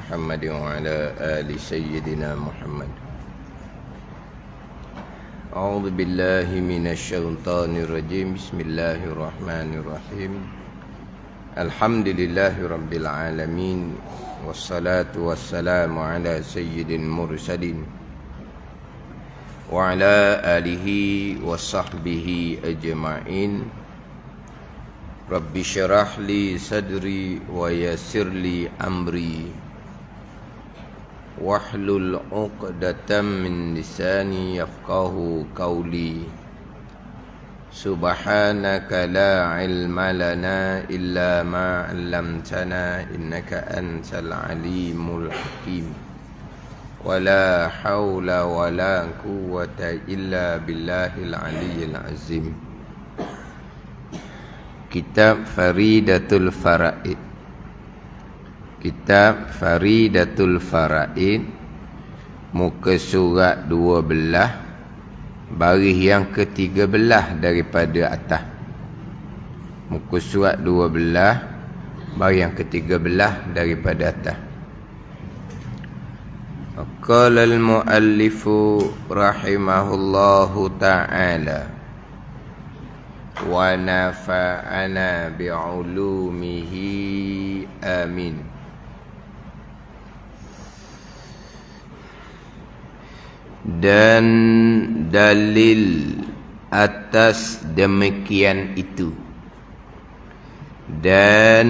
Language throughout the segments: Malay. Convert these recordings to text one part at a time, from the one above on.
محمد وعلى آل سيدنا محمد. أعوذ بالله من الشيطان الرجيم. بسم الله الرحمن الرحيم. الحمد لله رب العالمين، والصلاة والسلام على سيد المرسلين وعلى آله وصحبه أجمعين. رب اشرح لي صدري ويسر لي أمري واحلل عقدة من لساني يفقه قولي. سبحانك لا علم لنا إلا ما علمتنا إنك أنت العليم الحكيم. ولا حول ولا قوة إلا بالله العلي العظيم. Kitab Faridatul Faraid. Kitab Faridatul Faraid, muka surat 12, baris yang ke-13 daripada atas. Muka surat 12, baris yang ke-13 daripada atas. Qala al-muallifu rahimahullahu ta'ala wa nafa'ana bi'ulumihi amin. Dan dalil atas demikian itu, dan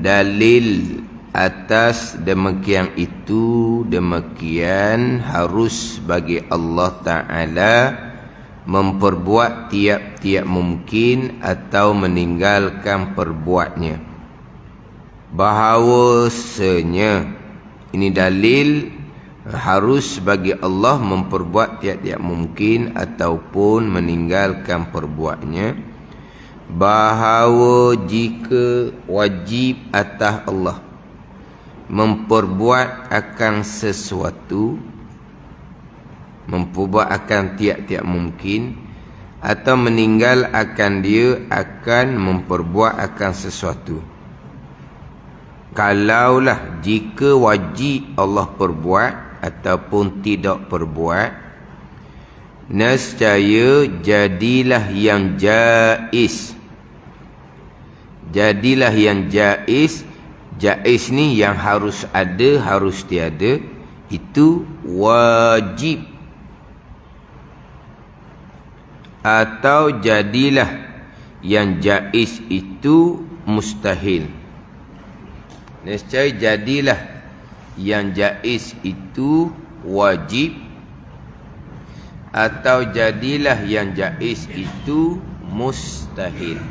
dalil atas demikian itu, demikian harus bagi Allah Ta'ala memperbuat tiap-tiap mungkin atau meninggalkan perbuatnya. Bahawasanya ini dalil harus bagi Allah memperbuat tiap-tiap mungkin ataupun meninggalkan perbuatnya. Bahawa jika wajib atas Allah memperbuat akan sesuatu, memperbuat akan tiap-tiap mungkin, atau meninggal akan dia akan memperbuat akan sesuatu. Kalaulah jika wajib Allah perbuat ataupun tidak perbuat, nescaya jadilah yang jaiz. Jadilah yang jaiz. Jaiz ni yang harus ada, harus tiada, itu wajib. Atau jadilah yang jaiz itu mustahil. Nescaya jadilah yang jaiz itu wajib, atau jadilah yang jaiz itu mustahil.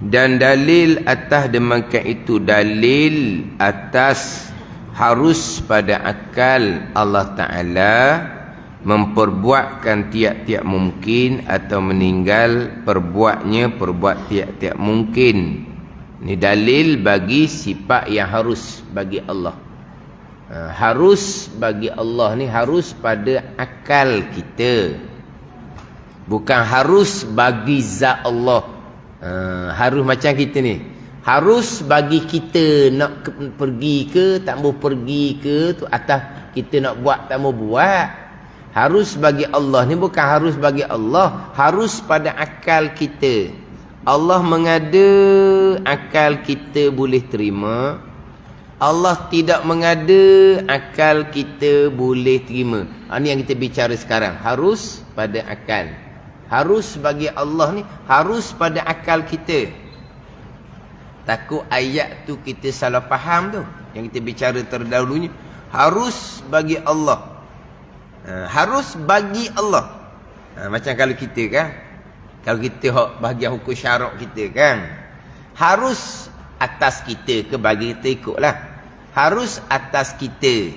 Dan dalil atas demikian itu, dalil atas harus pada akal Allah Ta'ala memperbuatkan tiap-tiap mungkin atau meninggal perbuatnya, perbuat tiap-tiap mungkin. Ini dalil bagi sifat yang harus bagi Allah. Harus bagi Allah ni harus pada akal kita, bukan harus bagi zat Allah. Harus macam kita ni, harus bagi kita nak pergi ke tak mau pergi ke tu, atas kita nak buat tak mau buat. Harus bagi Allah ni bukan harus bagi Allah, harus pada akal kita. Allah mengada, akal kita boleh terima. Allah tidak mengada, akal kita boleh terima. Ini yang kita bicara sekarang. Harus pada akal. Harus bagi Allah ni harus pada akal kita. Takut ayat tu kita salah faham tu, yang kita bicara terdahulunya. Harus bagi Allah. Harus bagi Allah. Macam kalau kita kan, kalau kita bahagian hukum syarak kita kan, harus atas kita ke, bagi kita ikutlah. Harus atas kita.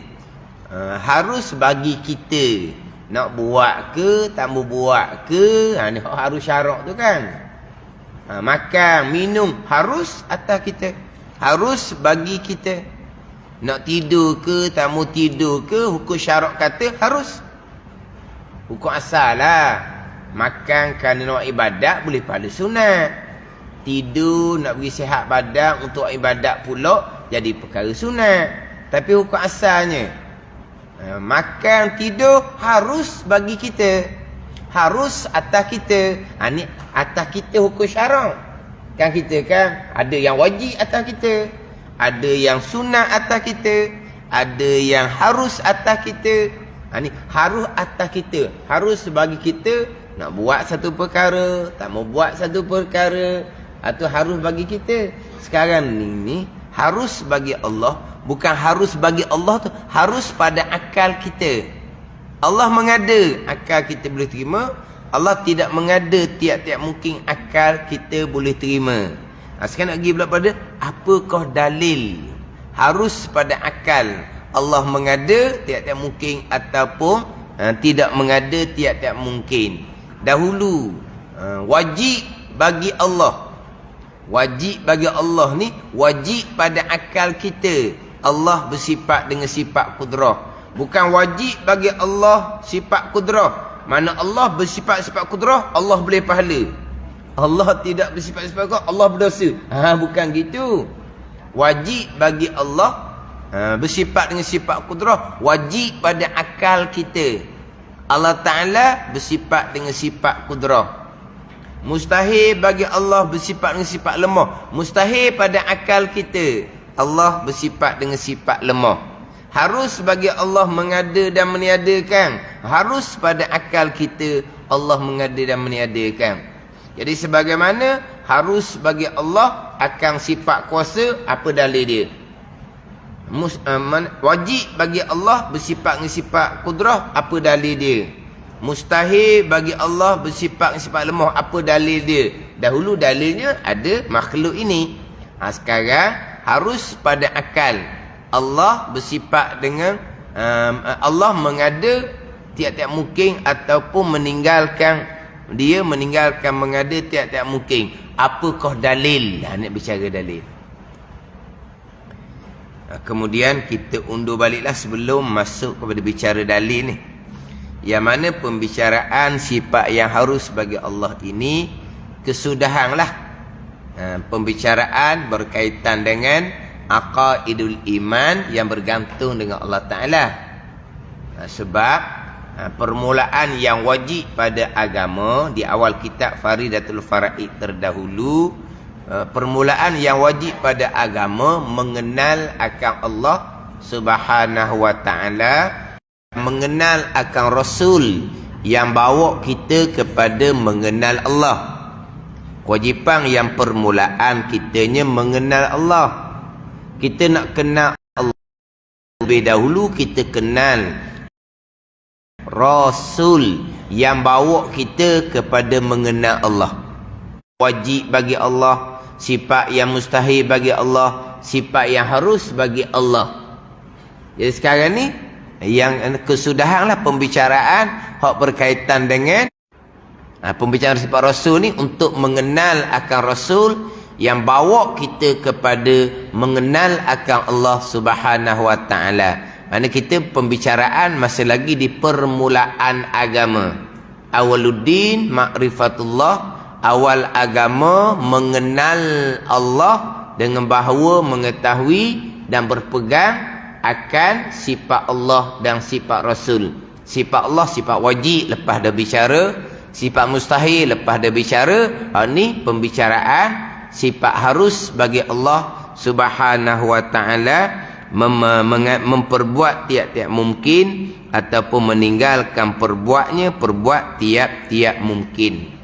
Harus bagi kita. Nak buat ke, tak mau buat ke, ni harus syarak tu kan. Makan, minum, harus atas kita. Harus bagi kita. Nak tidur ke, tak mau tidur ke, hukum syarak kata harus. Hukum asal lah. Makan kerana nak ibadat boleh pahala sunat. Tidur nak beri sihat badan untuk ibadat pula jadi perkara sunat. Tapi hukum asalnya makan, tidur harus bagi kita. Harus atas kita. Ni atas kita hukum syarak. Kan kita kan ada yang wajib atas kita, ada yang sunat atas kita, ada yang harus atas kita. Ni harus atas kita. Harus bagi kita nak buat satu perkara, tak mau buat satu perkara, atau harus bagi kita. Sekarang ni harus bagi Allah. Bukan harus bagi Allah tu, harus pada akal kita. Allah mengada, akal kita boleh terima. Allah tidak mengada, tiap-tiap mungkin akal kita boleh terima. Sekarang nak pergi pula pada apakah dalil harus pada akal Allah mengada tiap-tiap mungkin ataupun tidak mengada tiap-tiap mungkin. Dahulu wajib bagi Allah. Wajib bagi Allah ni wajib pada akal kita. Allah bersifat dengan sifat kudrah. Bukan wajib bagi Allah sifat kudrah. Mana Allah bersifat-sifat kudrah, Allah boleh pahala. Allah tidak bersifat-sifat kudrah, Allah berdosa. Bukan gitu. Wajib bagi Allah bersifat dengan sifat kudrah, wajib pada akal kita. Allah Ta'ala bersifat dengan sifat kudrah. Mustahil bagi Allah bersifat dengan sifat lemah. Mustahil pada akal kita. Allah bersifat dengan sifat lemah. Harus bagi Allah mengada dan meniadakan. Harus pada akal kita Allah mengada dan meniadakan. Jadi sebagaimana harus bagi Allah akan sifat kuasa, apa dalil dia? Wajib bagi Allah bersifat dengan sifat kudrah, apa dalil dia? Mustahil bagi Allah bersifat dengan sifat lemah, apa dalil dia? Dahulu dalilnya ada makhluk ini. Sekarang harus pada akal. Allah bersifat dengan Allah mengada tiap-tiap mungkin ataupun meninggalkan mengada tiap-tiap mungkin. Apakah dalil? Nak bicara dalil. Kemudian kita undur baliklah sebelum masuk kepada bicara dalil ni. Yang mana pembicaraan sifat yang harus bagi Allah ini kesudahanlah. Pembicaraan berkaitan dengan aqaidul iman yang bergantung dengan Allah Ta'ala. Sebab permulaan yang wajib pada agama di awal kitab Faridatul Faraid terdahulu, permulaan yang wajib pada agama mengenal akan Allah Subhanahu wa Ta'ala, mengenal akan Rasul yang bawa kita kepada mengenal Allah. Kewajipan yang permulaan kitanya mengenal Allah. Kita nak kenal Allah lebih dahulu, kita kenal Rasul yang bawa kita kepada mengenal Allah. Wajib bagi Allah, sifat yang mustahil bagi Allah, sifat yang harus bagi Allah. Jadi sekarang ni yang kesudahanlah pembicaraan hak berkaitan dengan pembicaraan sifat Rasul ni untuk mengenal akan Rasul yang bawa kita kepada mengenal akan Allah Subhanahu wa Ta'ala. Mana kita pembicaraan masih lagi di permulaan agama. Awaluddin ma'rifatullah, awal agama mengenal Allah dengan bahawa mengetahui dan berpegang akan sifat Allah dan sifat Rasul. Sifat Allah sifat wajib lepas dah bicara, sifat mustahil lepas dah bicara. Ini pembicaraan sifat harus bagi Allah Subhanahu wa Ta'ala, memperbuat tiap-tiap mungkin ataupun meninggalkan perbuat tiap-tiap mungkin.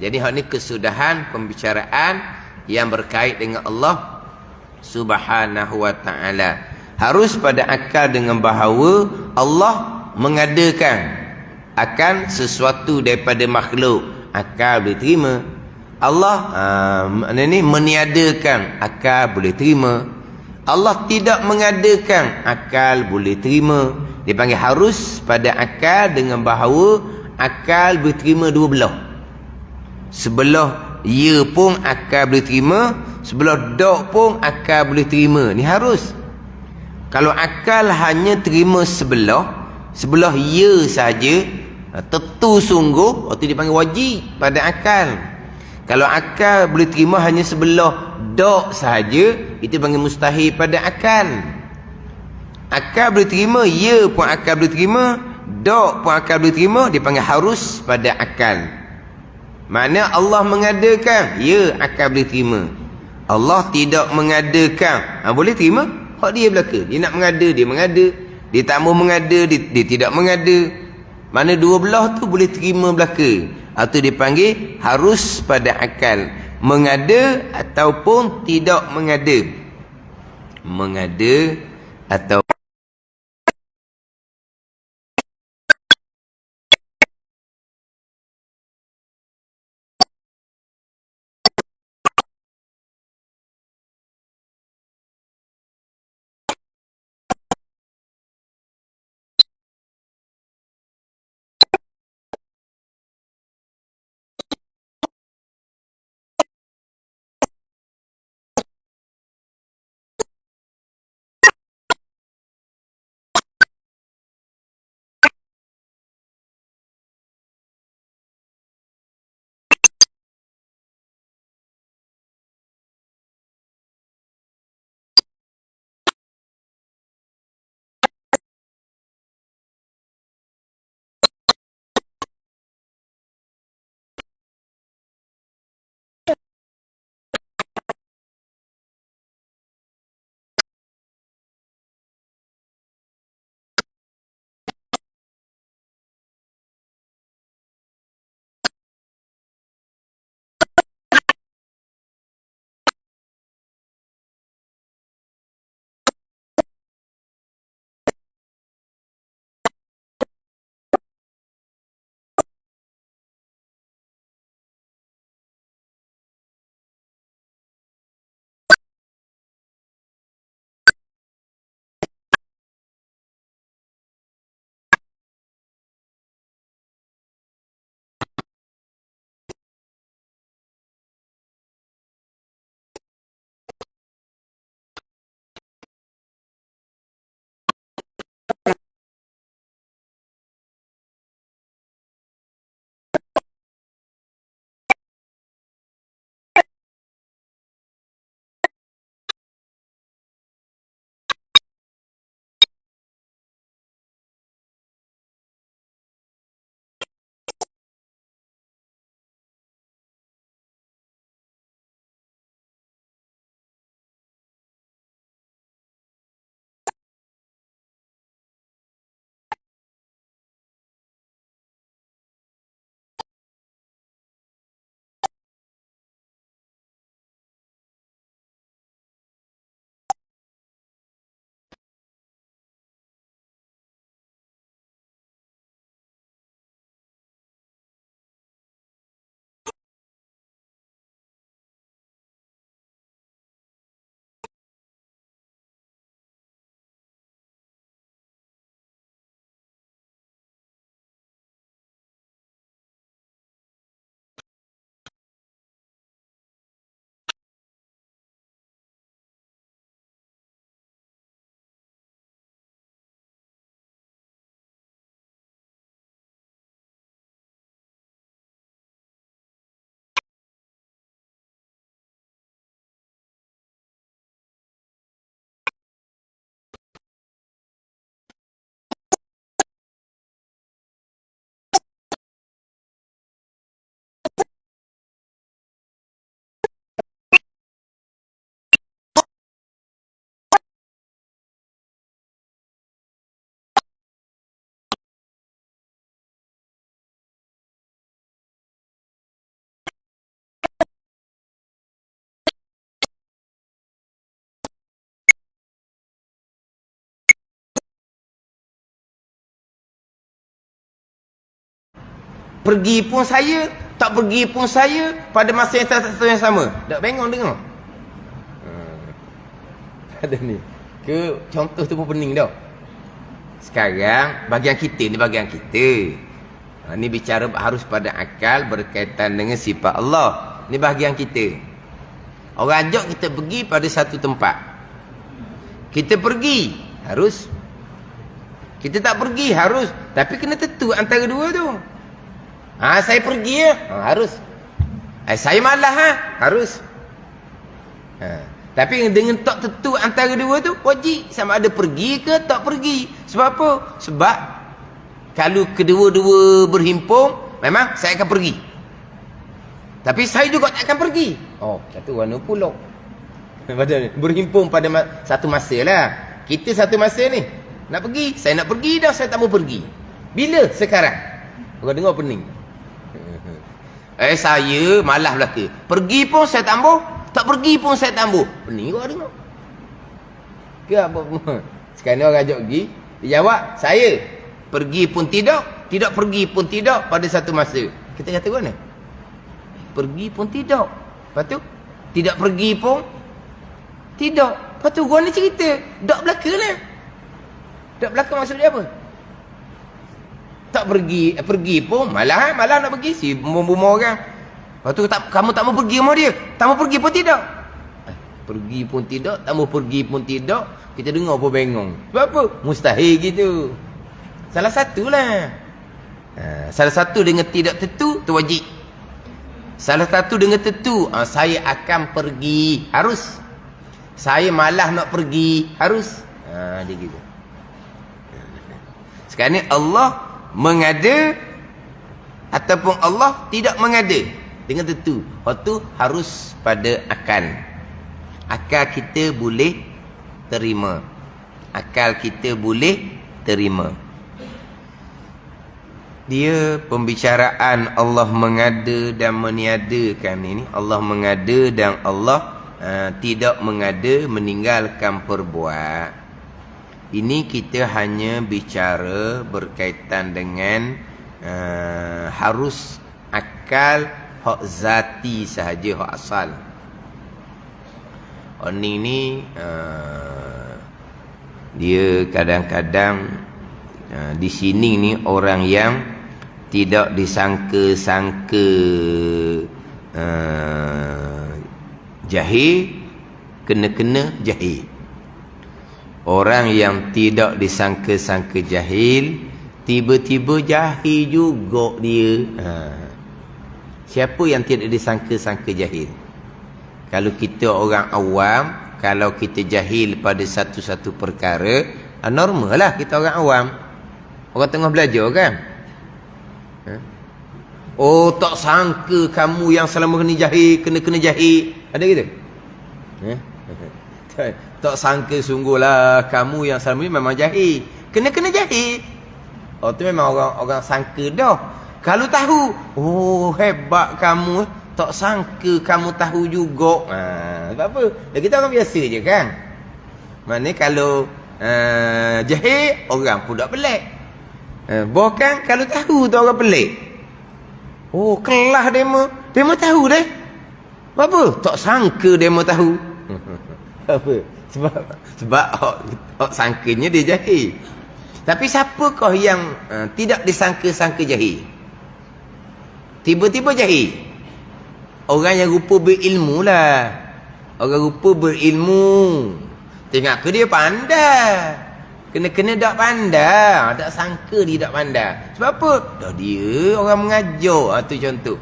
Jadi hal ini kesudahan pembicaraan yang berkait dengan Allah Subhanahu wa Ta'ala. Harus pada akal dengan bahawa Allah mengadakan akan sesuatu daripada makhluk, akal boleh terima. Allah meniadakan, akal boleh terima. Allah tidak mengadakan, akal boleh terima. Dia panggil harus pada akal dengan bahawa akal boleh terima dua belah. Sebelah ya pun akal boleh terima, sebelah dok pun akal boleh terima. Ni harus. Kalau akal hanya terima sebelah ya saja, tentu sungguh, itu dipanggil wajib pada akal. Kalau akal boleh terima hanya sebelah dok sahaja, itu panggil mustahil pada akal. Akal boleh terima, ya pun akal boleh terima, dok pun akal boleh terima, dia panggil harus pada akal. Mana Allah mengadakan, ya akal boleh terima. Allah tidak mengadakan, boleh terima, hak dia belaka. Dia nak mengada, dia mengada. Dia tak mau mengada, dia tidak mengada. Mana dua belah tu boleh terima belaka. Atau dipanggil harus pada akal. Mengada ataupun tidak mengada. Mengada atau pergi pun saya, tak pergi pun saya pada masa yang sama. Tak bengong dengar. Ada ni. Ke contoh tu pun pening dah. Sekarang bahagian kita ni bahagian kita. Ni bicara harus pada akal berkaitan dengan sifat Allah. Ni bahagian kita. Orang ajak kita pergi pada satu tempat. Kita pergi harus. Kita tak pergi harus. Tapi kena tentu antara dua tu. Saya pergi ya. Harus. Saya malas harus. Tapi dengan tak tentu antara dua tu wajib, sama ada pergi ke tak pergi. Sebab apa? Sebab kalau kedua-dua berhimpun, memang saya akan pergi. Tapi saya juga tak akan pergi. Satu warna pula. Berhimpun pada satu masa lah. Kita satu masa ni nak pergi, saya nak pergi dah, saya tak mau pergi. Bila? Sekarang. Orang dengar pening. Saya malas belaka. Pergi pun saya tak mau, tak pergi pun saya tak mau. Pening orang dengar. Ke apa? Sekarang ni orang ajak pergi, dia jawab, saya pergi pun tidak, tidak pergi pun tidak pada satu masa. Kita kata mana? Pergi pun tidak. Lepas tu tidak pergi pun tidak. Lepas tu gua ni cerita dak belaka lah. Dak belaka maksud dia apa? Tak pergi, pergi pun malah nak pergi si bumbung orang. Lepas tu kamu tak mau pergi sama dia. Tak mau pergi pun tidak. Pergi pun tidak, tak mau pergi pun tidak. Kita dengar pun bengong. Sebab apa? Mustahil gitu. Salah satulah. Salah satu dengan tidak tentu tu wajib. Salah satu dengan tentu, saya akan pergi, harus. Saya malas nak pergi, harus. Dia gitu. Sekarang ni Allah mengada ataupun Allah tidak mengada dengan tentu. Waktu harus pada akal. Akal kita boleh terima. Akal kita boleh terima. Dia pembicaraan Allah mengada dan meniadakan ini. Allah mengada dan Allah tidak mengada, meninggalkan perbuat. Ini kita hanya bicara berkaitan dengan harus akal hak zati sahaja, hak asal. Ini ni dia kadang-kadang di sini ni orang yang tidak disangka-sangka jahil, kena-kena jahil. Orang yang tidak disangka-sangka jahil, tiba-tiba jahil juga dia. Siapa yang tidak disangka-sangka jahil? Kalau kita orang awam, kalau kita jahil pada satu-satu perkara, normal lah kita orang awam. Orang tengah belajar kan? Tak sangka kamu yang selama ni jahil, kena jahil. Ada gitu? Tak sangka sungguhlah kamu yang selama ni memang jahil, kena jahil. Tu memang orang sangka dah. Kalau tahu, hebat kamu, tak sangka kamu tahu juga. Sebab apa? Kita orang biasa je kan. Maknanya kalau jahil, orang pun tak pelik. Bukan kalau tahu tu orang pelik. Kelas demo tahu deh. Apa? Tak sangka demo tahu. Apa? Sebab sangkanya dia jahil. Tapi siapakah yang tidak disangka-sangka jahil? Tiba-tiba jahil. Orang yang rupa berilmu lah. Orang rupa berilmu. Tengok ke dia pandai. Kena tak pandai. Tak sangka dia tak pandai. Sebab apa? Dah dia orang mengajar. Tu contoh.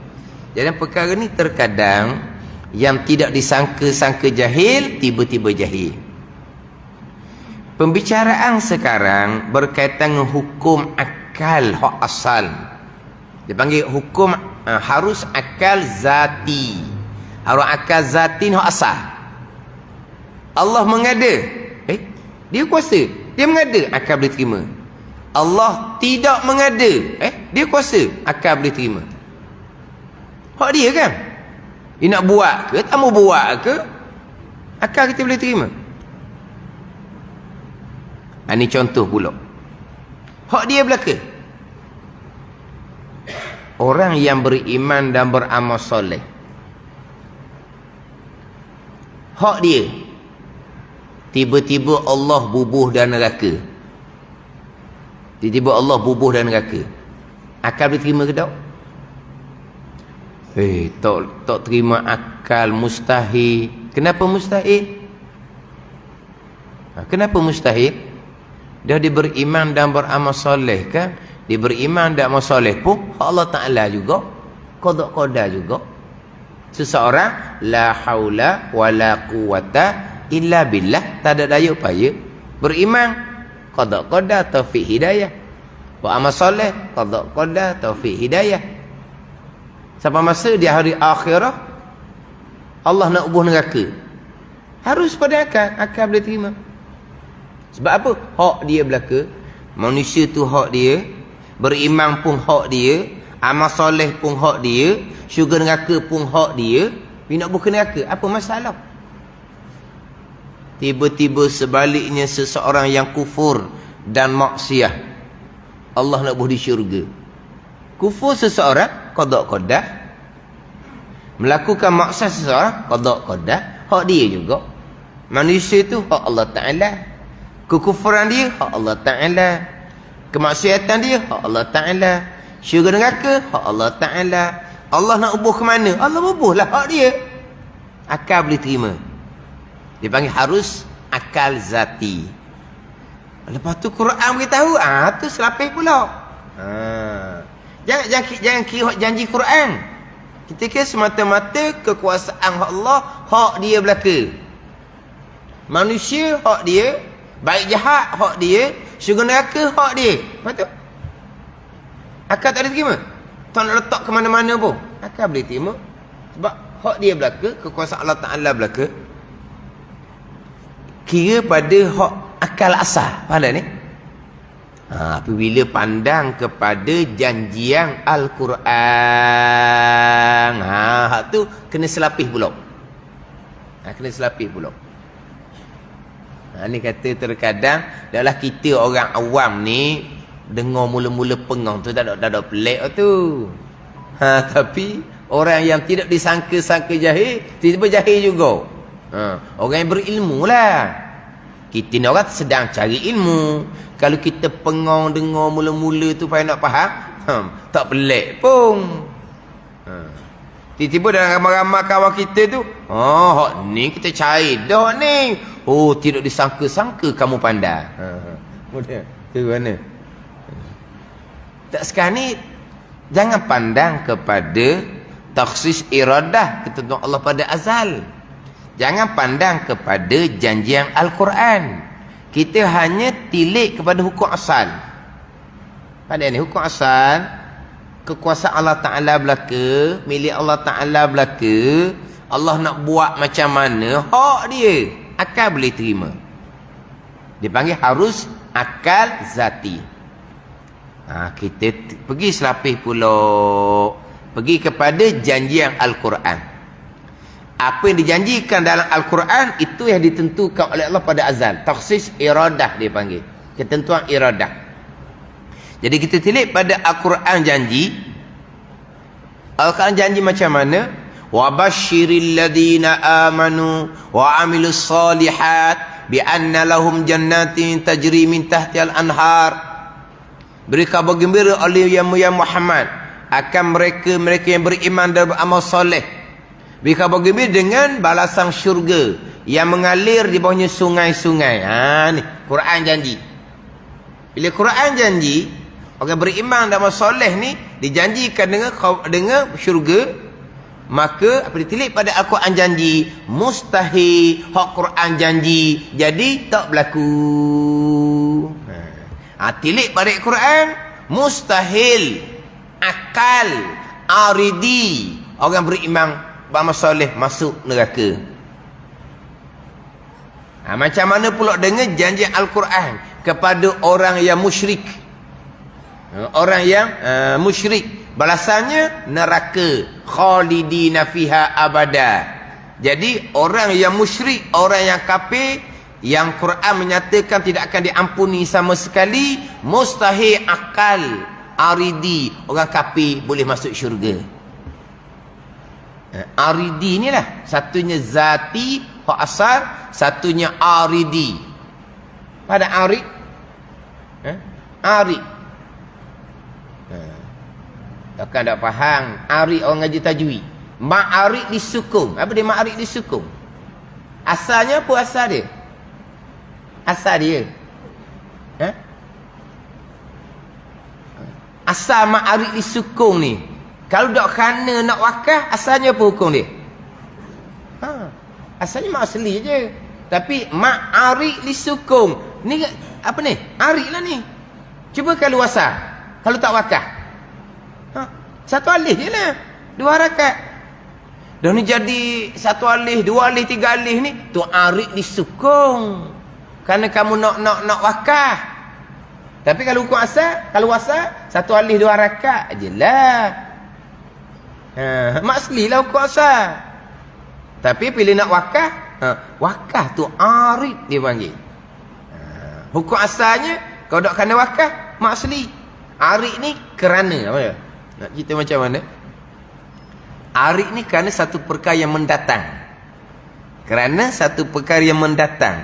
Jadi perkara ni terkadang yang tidak disangka-sangka jahil, tiba-tiba jahil. Pembicaraan sekarang berkaitan dengan hukum akal hak asal. Dia panggil hukum harus akal zati. Harus akal zati hak asal. Allah mengada. Dia kuasa. Dia mengada, akal boleh terima. Allah tidak mengada. Dia kuasa, akal boleh terima. Hak dia kan? Dia nak buat ke, tak mau buat ke, akal kita boleh terima. Ini contoh pula. Hak dia belaka. Orang yang beriman dan beramal soleh, hak dia, tiba-tiba Allah bubuh dan neraka. Tiba-tiba Allah bubuh dan neraka. Akal boleh terima ke tak? Tak terima akal, mustahil. Kenapa mustahil? Kenapa mustahil? Dia beriman dan beramal soleh kan? Dia beriman dan beramal soleh pun Allah Ta'ala juga qada juga. Seseorang la haula wala quwata illa billah, tak ada daya upaya. Beriman, qada qada taufik hidayah. Buat amal soleh, qada qada taufik hidayah. Sampai masa di hari akhirah Allah nak ubuh neraka, harus pada akal boleh terima. Sebab apa? Hak dia belaka. Manusia tu hak dia, beriman pun hak dia, amal soleh pun hak dia, syurga neraka pun hak dia. Dia nak buka neraka, apa masalah? Tiba-tiba sebaliknya seseorang yang kufur dan maksiat, Allah nak buh di syurga. Kufur seseorang, qada qadah. Melakukan maksiat seseorang, qada qadah. Hak dia juga. Manusia tu hak Allah Ta'ala. Kekufuran dia hak Allah Ta'ala. Kemaksiatan dia hak Allah Ta'ala. Syurga neraka hak Allah Ta'ala. Allah nak ubuh ke mana? Allah ubuhlah hak dia. Akal boleh terima. Dia panggil harus akal zati. Lepas tu Quran beritahu, tu selapis pula. Jangan kira janji Quran. Kita kira semata-mata kekuasaan Allah, hak dia belaka. Manusia hak dia, baik jahat hak dia, syurga neraka hak dia. Lepas tu akal tak boleh terima. Tak nak letak ke mana-mana pun. Akal boleh terima. Sebab hak dia belaka, kekuasaan Allah Ta'ala belaka. Kira pada hak akal asal. Faham ni? Apabila pandang kepada janjian Al-Quran, hak tu kena selapis pula. Kena selapis pula. Ni kata terkadang dalam kita orang awam ni dengar mula-mula pengang tu tak ada pelik tu. Tapi orang yang tidak disangka-sangka jahil, tiba-tiba jahil juga. Orang yang berilmu lah. Kita ni orang sedang cari ilmu. Kalau kita pengang dengar mula-mula tu payah nak faham, tak pelik pun. Tiba-tiba dalam ramai-ramai kawan kita tu, hak ni kita cari dah ni. Tidak disangka-sangka kamu pandai. Tu mana? Tak sekarang ni jangan pandang kepada takhsis iradah ketentuan Allah pada azal. Jangan pandang kepada janjian Al-Quran. Kita hanya tilik kepada hukum asal. Pada ni hukum asal, kekuasaan Allah Ta'ala belaka, milik Allah Ta'ala belaka. Allah nak buat macam mana, hak dia. Akal boleh terima. Dia panggil harus akal zati. Kita pergi selapis pula. Pergi kepada janjian Al-Quran. Apa yang dijanjikan dalam Al-Quran, itu yang ditentukan oleh Allah pada azal. Takhsis iradah dia panggil. Ketentuan iradah. Jadi kita tilik pada Al-Quran janji. Al-Quran janji macam mana? وَبَشِّرِ الَّذِينَ آمَنُوا وَعَمِلُوا الصَّالِحَاتِ بِأَنَّ لَهُمْ جَنَّاتٍ تَجْرِي مِنْ تَحْتِهَا الْأَنْهَارِ. Beri kabar gembira oleh yang Muhammad akan mereka yang beriman dan beramal soleh. Beri kabar gembira dengan balasan syurga yang mengalir di bawahnya sungai-sungai. Ni Quran janji. Bila Quran janji, orang beriman dan beramal soleh ni dijanjikan dengan syurga. Maka apa ditilik pada Al-Quran janji, mustahil hak Quran janji jadi tak berlaku. Tilik pada Al-Quran, mustahil akal aridi orang beriman beramal soleh masuk neraka. Macam mana pula dengan janji Al-Quran kepada orang yang musyrik? Orang yang musyrik, balasannya neraka, khalidina fiha abada. Jadi orang yang musyrik, orang yang kafir, yang Quran menyatakan tidak akan diampuni sama sekali, mustahil akal aridi orang kafir boleh masuk syurga. Aridi ni lah, satunya zati hak asal, satunya aridi. Pada arid, arid. Takkan tak faham. Arid orang ngaji tajwid. Ma'arid disukung. Apa dia ma'arid disukung? Asalnya apa asal dia? Asal dia. Asal ma'arid disukung ni. Kalau tak kena nak wakaf, asalnya apa hukum dia? Asalnya mak asli je. Tapi mak arik li sukung. Ni apa ni? Arik lah ni. Cuba kalau wasal. Kalau tak wakah. Ha, satu alih je lah. 2 harakat. Dah ni jadi 1 alih, 2 alih, 3 alih ni. Tu arik li sukung. Kerana kamu nak wakah. Tapi kalau hukum asal, kalau wasal, 1 alih 2 harakat je lah. Mak asli lah hukum asal. Tapi bila nak wakah, wakah tu arid dia panggil. Hukum asalnya, kalau tak kena wakah, mak asli. Arid ni kerana, apa ya? Nak cerita macam mana? Arid ni kerana satu perkara yang mendatang. Kerana satu perkara yang mendatang.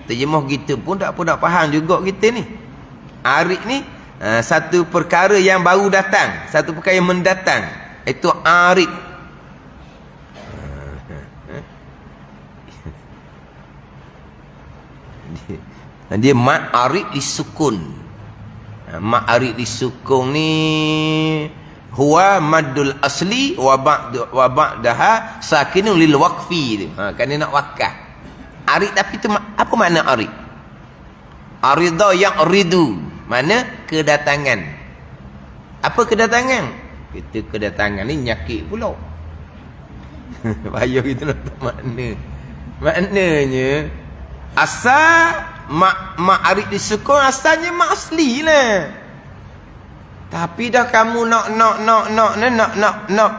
Terjemah kita pun tak apa nak faham juga kita ni. Arid ni satu perkara yang baru datang, satu perkara yang mendatang. Itu arid. Dia mat arid disukun. Mat arid disukun ni huwa maddul asli wa ba'daha sakinun lil waqfi. Kerana nak wakaf. Arid tapi tu apa makna arid? Arida yang ridu, mana kedatangan. Apa kedatangan? Kita kedatangan ni nyakit pula. Payah kita nak tahu makna. Maknanya asal mak arid disukun asalnya mak asli lah. Tapi dah kamu nak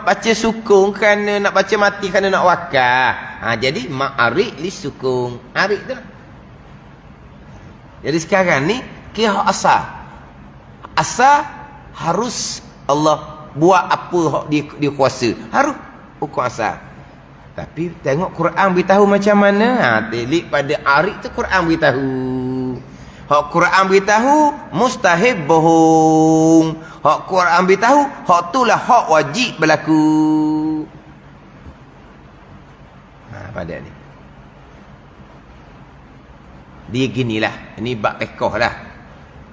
baca sukun kerana nak baca mati kerana nak wakaf. Jadi mak arid disukun. Arid tu lah. Jadi sekarang ni kira asal. Asal harus Allah buat apa hak dia kuasa. Harus hukum asal. Tapi tengok Quran beritahu macam mana. Telik pada arid tu Quran beritahu. Hak Quran beritahu mustahil bohong. Hak Quran beritahu hak tu lah hak wajib berlaku. Pada ni. Dia ginilah. Ini bab pekoh lah.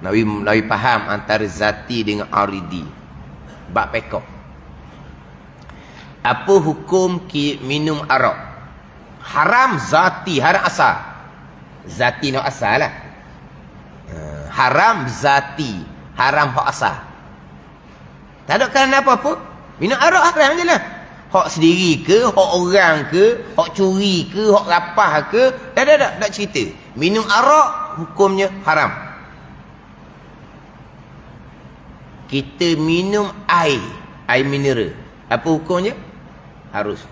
Nabi faham antara zati dengan aridi. Bab pekoh. Apa hukum minum arak? Haram zati, haram asal. Zati no asal lah. Haram zati, haram hak asal. Tak ada kerana apa-apa. Minum arak haram je lah. Hak sendiri ke, hak orang ke, hak curi ke, hak rapah ke. Tak cerita. Minum arak hukumnya haram. Kita minum air mineral. Apa hukumnya? Harus.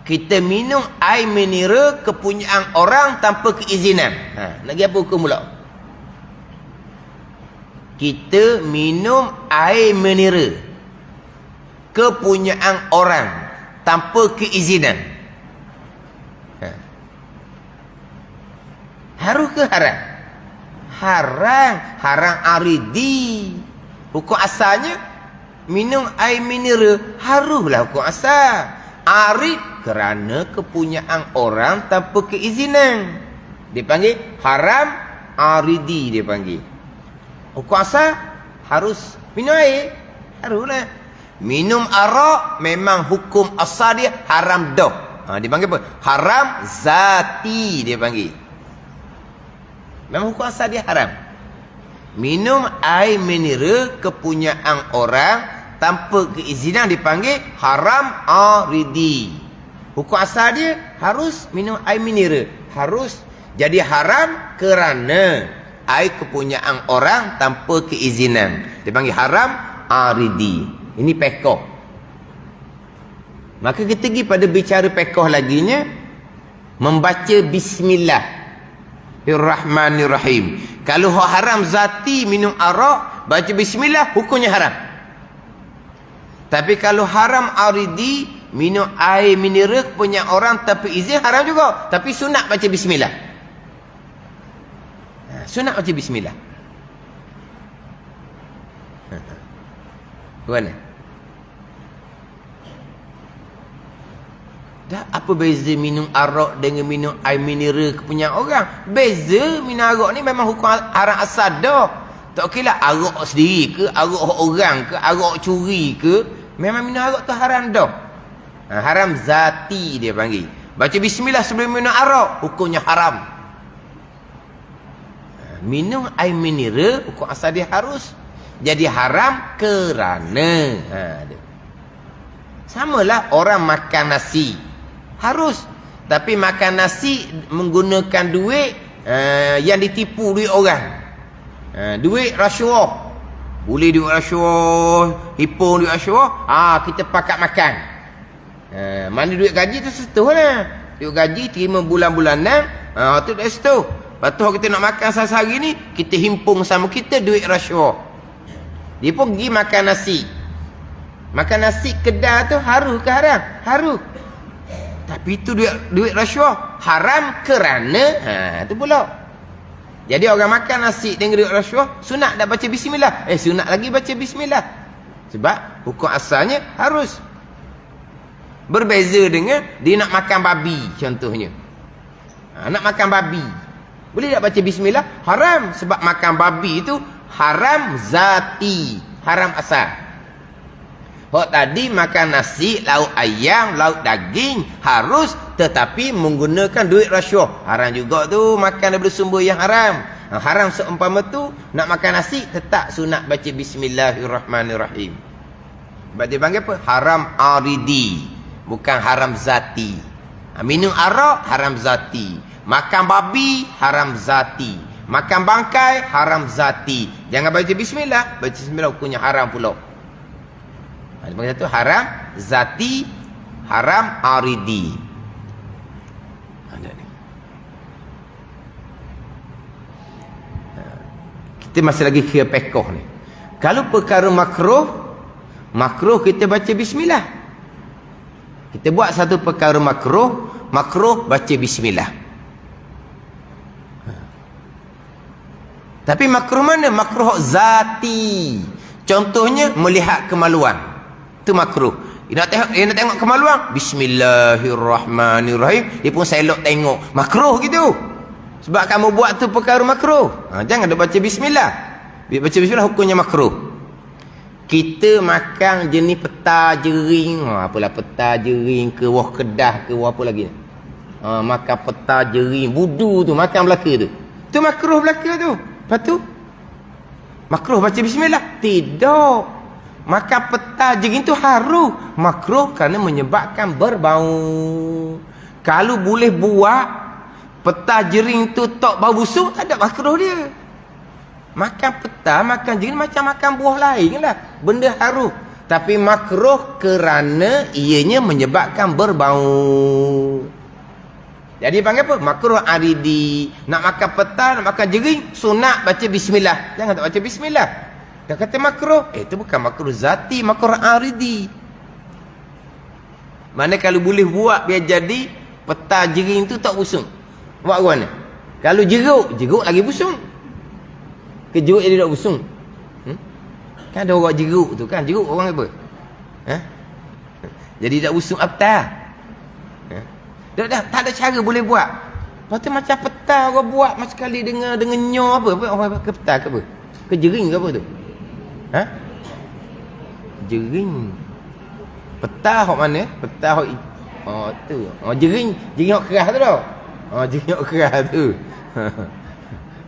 Kita minum air mineral kepunyaan orang tanpa keizinan. Lagi apa hukum pula? Kita minum air mineral kepunyaan orang tanpa keizinan. Harus ke haram? Haram. Haram aridi. Hukum asalnya minum air mineral haruslah hukum asal. Arid kerana kepunyaan orang tanpa keizinan. Dia panggil haram aridi dia panggil. Hukum asal harus minum air. Haruslah. Minum arak memang hukum asal dia haram dah. Dia panggil apa? Haram zati dia panggil. Memang hukum asal dia haram. Minum air mineral kepunyaan orang tanpa keizinan dipanggil haram aridi. Hukum asal dia harus minum air mineral. Harus. Jadi haram kerana air kepunyaan orang tanpa keizinan. Dipanggil haram aridi. Ini pekoh. Maka kita pergi pada bicara pekoh laginya. Membaca Bismillahirrahmanirrahim. Kalau haram zati minum arak, baca bismillah, hukumnya haram. Tapi kalau haram aridi, minum air mineral punya orang tanpa izin, haram juga. Tapi sunat baca bismillah. Sunat baca bismillah. Bagaimana? Dah apa beza minum arak dengan minum air mineral punya orang? Beza minum arak ni memang hukum haram asal dah. Tak okeylah arak sendiri ke, arak orang ke, arak curi ke, memang minum arak tu haram dah. Haram zati dia panggil. Baca bismillah sebelum minum arak, hukumnya haram. Minum air mineral, hukum asal dia harus. Jadi haram kerana samalah orang makan nasi. Harus. Tapi makan nasi menggunakan duit yang ditipu duit orang. Duit rasuah. Boleh duit rasuah, hipung duit rasuah, kita pakat makan. Mana duit gaji tu setuh lah. Duit gaji terima bulan-bulanan, tu dah setuh. Lepas tu kita nak makan sehari ni, kita himpung sama kita duit rasuah. Dia pun pergi makan nasi. Makan nasi kedai tu haru ke haram? Haru. Tapi itu duit rasuah. Haram kerana tu pula. Jadi orang makan nasi dengan duit rasuah, sunat dah baca bismillah. Sunat lagi baca bismillah. Sebab hukum asalnya harus. Berbeza dengan dia nak makan babi contohnya. Nak makan babi. Boleh tak baca bismillah? Haram. Sebab makan babi itu haram zati, haram asal. Hak tadi makan nasi, lauk ayam, lauk daging harus, tetapi menggunakan duit rasuah. Haram juga tu makan daripada sumber yang haram. Haram seumpama tu nak makan nasi tetap sunat baca bismillahirrahmanirrahim. Sebab dia panggil apa? Haram aridi, bukan haram zati. Minum arak haram zati, makan babi haram zati, makan bangkai haram zati. Jangan baca bismillah. Baca bismillah hukumnya haram pula. Dia panggil satu haram zati, haram aridi. Kita masih lagi kira pekoh ni. Kalau perkara makruh, makruh kita baca bismillah. Kita buat satu perkara makruh, makruh baca bismillah. Tapi makruh mana? Makruh zati. Contohnya melihat kemaluan. Itu makruh. Dia nak tengok kemaluan, bismillahirrahmanirrahim. Dia pun selok tengok. Makruh gitu. Sebab kamu buat tu perkara makruh. Jangan ada baca bismillah. Baca bismillah hukumnya makruh. Kita makan jenis peta jering. Apalah peta jering ke wah kedah ke wah apa lagi. Makan peta jering. Budu tu makan belaka tu. Tu makruh belaka tu. Lepas tu makruh baca bismillah? Tidak. Makan peta jering tu haru. Makruh kerana menyebabkan berbau. Kalau boleh buat peta jering tu tak bau busuk, tak ada makruh dia. Makan peta, makan jering macam makan buah lain lah. Benda haru. Tapi makruh kerana ianya menyebabkan berbau. Jadi panggil apa? Makruh aridi. Nak makan peta, nak makan jering, sunat baca bismillah. Jangan tak baca bismillah. Dah kata makruh. Itu bukan makruh zati, makruh aridi. Mana kalau boleh buat biar jadi peta jering tu tak busung. Buat ke mana? Kalau jeruk lagi busung. Ke jeruk jadi tak busung? Kan ada orang jeruk tu kan. Jeruk orang apa? Jadi tak busung apa? Dah, tak ada cara boleh buat. Lepas tu macam peta orang buat macam sekali dengan nyo apa? Orang ke peta ke apa? Ke jering ke apa tu? Jering. Peta hok mana? Peta hok tu. Jering hok keras tu tau. Jering hok keras tu.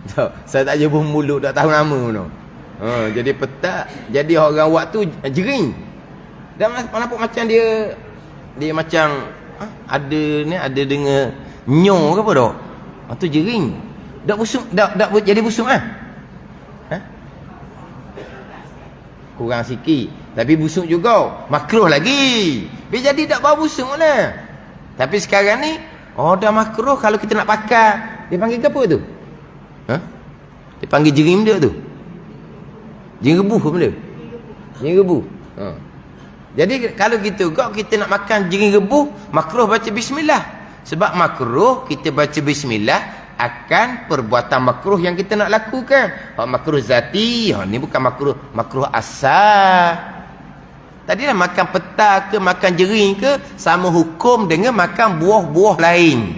Tak, saya tak jebur mulut tak tahu nama tu. Jadi peta, jadi orang buat tu jering. Dan nampak macam dia macam ada dengan nyo ke apa dah. Tu jering. Dak busung, dak jadi busung kurang sikit. Tapi busung juga. Makruh lagi. Biar jadi tak bau busung lah. Tapi sekarang ni, dah makruh kalau kita nak pakai. Dia panggil apa tu? Dia panggil jering dia tu. Jering rebuh apa benda? Jering rebuh. Jadi kalau gitu kok kita nak makan jering rebuh, makruh baca bismillah. Sebab makruh kita baca bismillah akan perbuatan makruh yang kita nak lakukan. Makruh zati, ni bukan makruh asal. Tadi lah makan peta ke makan jering ke sama hukum dengan makan buah-buah lain.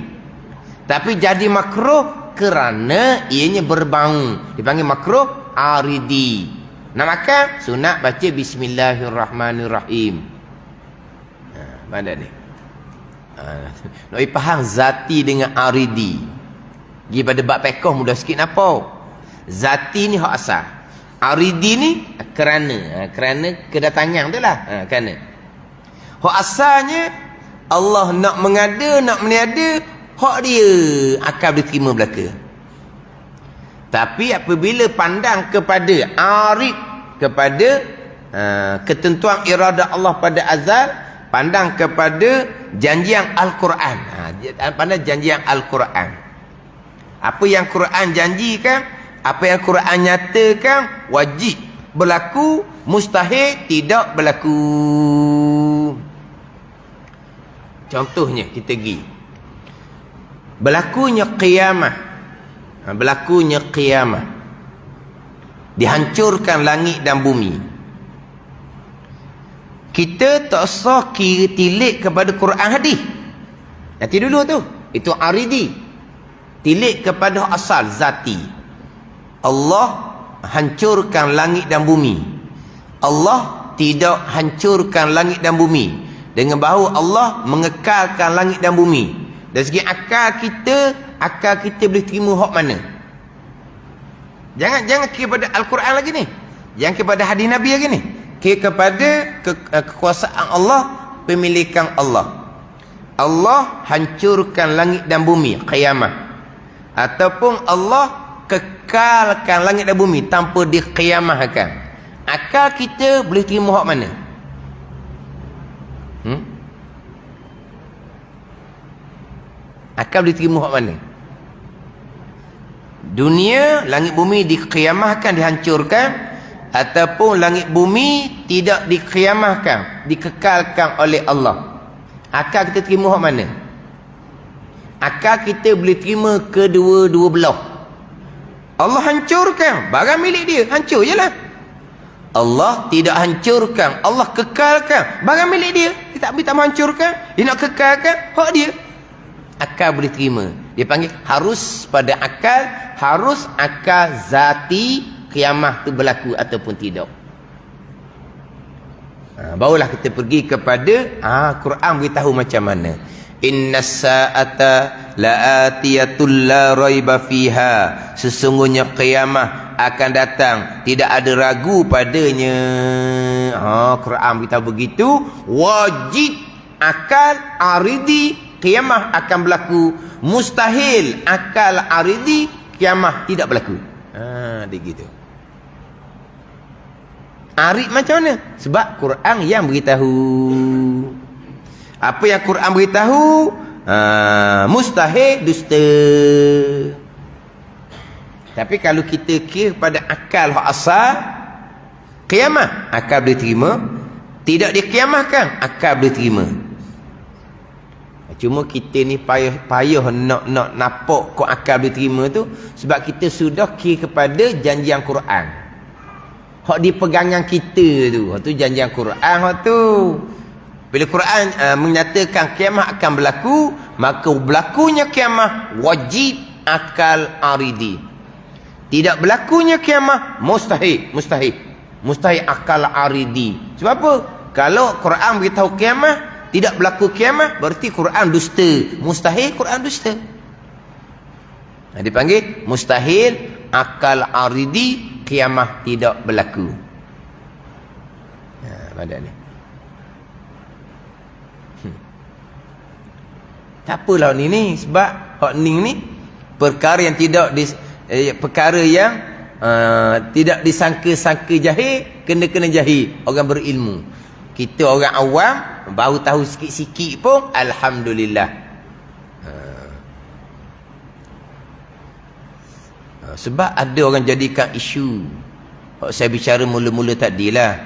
Tapi jadi makruh kerana ianya berbau. Dipanggil makruh aridi. Nak makan sunat baca bismillahirrahmanirrahim. Mana ni? Nak faham zati dengan aridi. Pergi pada bab pekoh mudah sikit nampak. Zati ni hak asal. Aridi ni kerana kedatangan tu lah. Kerana hak asalnya Allah nak mengada, nak meniada, hak dia akal diterima belaka. Tapi apabila pandang kepada arid, kepada ketentuan irada Allah pada azal, pandang kepada janjian Al-Quran. Pandang janjian Al-Quran. Apa yang Quran janjikan, apa yang Quran nyatakan, wajib berlaku, mustahil tidak berlaku. Contohnya kita pergi berlakunya qiyamah. Berlakunya qiyamah, dihancurkan langit dan bumi. Kita tak usah kira tilik kepada Quran hadis. Nanti dulu tu, itu aridi. Tilik kepada asal zati. Allah hancurkan langit dan bumi. Allah tidak hancurkan langit dan bumi. Dengan bahawa Allah mengekalkan langit dan bumi. Dari segi akal kita boleh terima hak mana? Jangan kira pada Al-Quran lagi ni. Jangan kira pada hadis Nabi lagi ni. Kira kepada kekuasaan Allah, pemilikan Allah. Allah hancurkan langit dan bumi, qiyamah. Ataupun Allah kekalkan langit dan bumi tanpa diqiyamahkan. Akal kita boleh terima hak mana? Akal boleh terima hak mana? Dunia, langit bumi diqiyamahkan, dihancurkan, ataupun langit bumi tidak diqiyamahkan, dikekalkan oleh Allah. Akal kita terima hak mana? Akal kita boleh terima kedua-dua belah. Allah hancurkan, barang milik dia, hancur je lah. Allah tidak hancurkan, Allah kekalkan, barang milik dia. Dia tak boleh menghancurkan, dia nak kekalkan, hak dia. Akal boleh terima. Dia panggil harus pada akal, harus akal zati kiamah tu berlaku ataupun tidak. Barulah kita pergi kepada Quran beritahu macam mana. Innas sa'ata la'atiyatul la raiba fiha. Sesungguhnya qiyamah akan datang, tidak ada ragu padanya. Quran beritahu begitu. Wajib akal aridi qiyamah akan berlaku. Mustahil akal aridi qiyamah tidak berlaku. Dia gitu. Arid macam mana? Sebab Quran yang beritahu. Apa yang Quran beritahu, mustahil, dusta. Tapi kalau kita kira pada akal hak asal, qiyamah akal boleh terima, tidak diqiyamahkan akal boleh terima. Cuma kita ni payah nak nampak kok akal boleh terima tu, sebab kita sudah kira kepada janjian Quran. Hak di pegangan kita tu, hak tu janjian Quran hak tu. Bila Quran menyatakan kiamat akan berlaku, maka berlakunya kiamat wajib akal aridi. Tidak berlakunya kiamat mustahil akal aridi. Sebab apa? Kalau Quran beritahu kiamat, tidak berlaku kiamat, berarti Quran dusta. Mustahil Quran dusta. Dipanggil mustahil akal aridi, kiamat tidak berlaku. Pada ni. Tak apalah ni sebab hak ni perkara yang tidak tidak disangka-sangka jahil, kena jahil orang berilmu. Kita orang awam baru tahu sikit-sikit pun alhamdulillah. Sebab ada orang jadikan isu. Saya bicara mula-mula tadilah.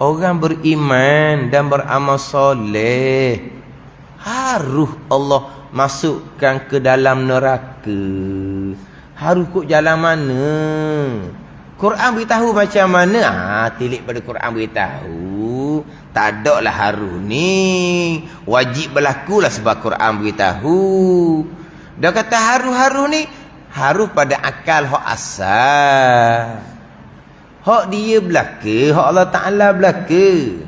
Orang beriman dan beramal soleh harus Allah masukkan ke dalam neraka. Harus kok jalan mana? Quran beritahu macam mana? Tilik pada Quran beritahu. Tak ada lah harus ni. Wajib berlakulah sebab Quran beritahu. Dia kata harus ni, harus pada akal hak asal. Hak dia belaka, hak Allah Ta'ala belaka.